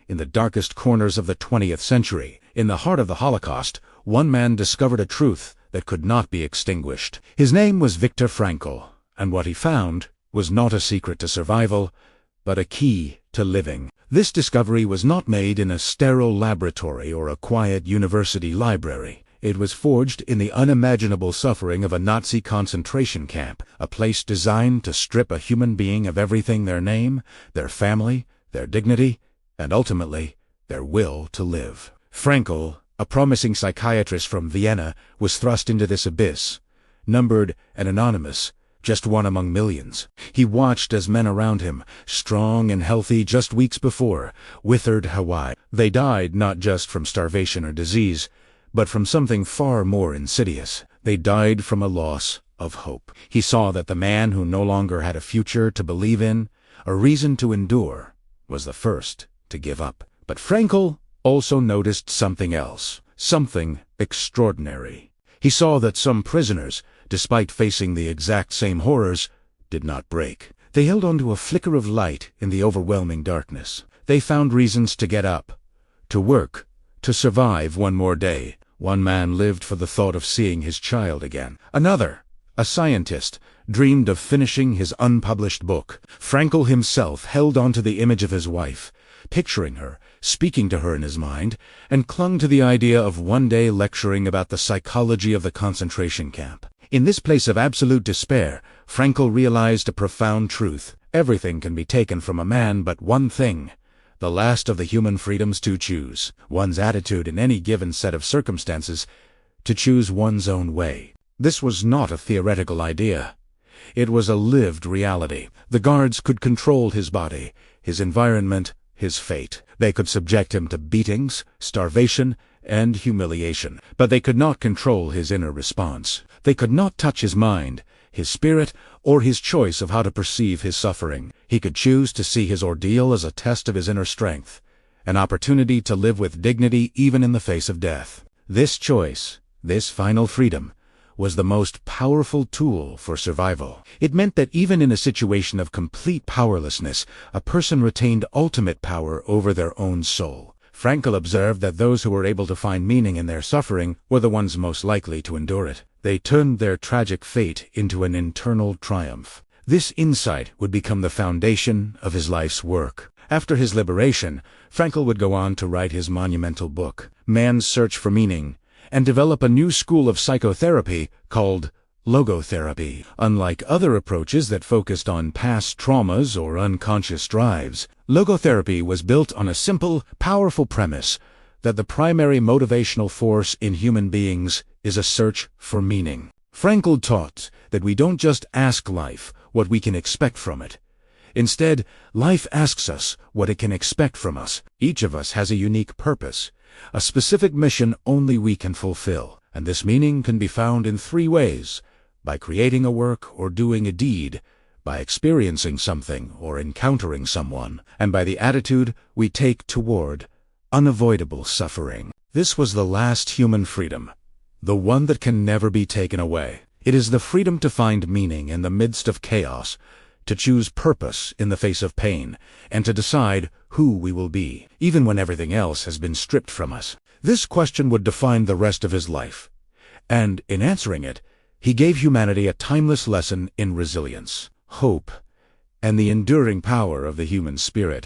in the darkest corners of the 20th century, in the heart of the Holocaust, one man discovered a truth that could not be extinguished. His name was Viktor Frankl, and what he found was not a secret to survival, but a key to living. This discovery was not made in a sterile laboratory or a quiet university library. It was forged in the unimaginable suffering of a Nazi concentration camp, a place designed to strip a human being of everything: their name, their family, their dignity, and ultimately, their will to live. Frankl, a promising psychiatrist from Vienna, was thrust into this abyss, numbered and anonymous, just one among millions. He watched as men around him, strong and healthy just weeks before, withered away. They died not just from starvation or disease, but from something far more insidious. They died from a loss of hope. He saw that the man who no longer had a future to believe in, a reason to endure, was the first to give up. But Frankl also noticed something else, something extraordinary. He saw that some prisoners, despite facing the exact same horrors, did not break. They held on to a flicker of light in the overwhelming darkness. They found reasons to get up, to work, to survive one more day. One man lived for the thought of seeing his child again. Another, a scientist, dreamed of finishing his unpublished book. Frankl himself held on to the image of his wife, picturing her, speaking to her in his mind, and clung to the idea of one day lecturing about the psychology of the concentration camp. In this place of absolute despair, Frankl realized a profound truth. Everything can be taken from a man but one thing: the last of the human freedoms to choose one's attitude in any given set of circumstances, to choose one's own way. This was not a theoretical idea. It was a lived reality. The guards could control his body, his environment, his fate. They could subject him to beatings, starvation, and humiliation, but they could not control his inner response. They could not touch his mind, his spirit, or his choice of how to perceive his suffering. He could choose to see his ordeal as a test of his inner strength, an opportunity to live with dignity even in the face of death. This choice, this final freedom, was the most powerful tool for survival. It meant that even in a situation of complete powerlessness, a person retained ultimate power over their own soul. Frankl observed that those who were able to find meaning in their suffering were the ones most likely to endure it. They turned their tragic fate into an internal triumph. This insight would become the foundation of his life's work. After his liberation, Frankl would go on to write his monumental book, Man's Search for Meaning, and develop a new school of psychotherapy called logotherapy. Unlike other approaches that focused on past traumas or unconscious drives, logotherapy was built on a simple, powerful premise that the primary motivational force in human beings is a search for meaning. Frankl taught that we don't just ask life what we can expect from it. Instead, life asks us what it can expect from us. Each of us has a unique purpose, a specific mission only we can fulfill, and this meaning can be found in three ways: by creating a work or doing a deed, by experiencing something or encountering someone, and by the attitude we take toward unavoidable suffering. This was the last human freedom, the one that can never be taken away. It is the freedom to find meaning in the midst of chaos, to choose purpose in the face of pain, and to decide who we will be, even when everything else has been stripped from us. This question would define the rest of his life, and in answering it, he gave humanity a timeless lesson in resilience, hope, and the enduring power of the human spirit.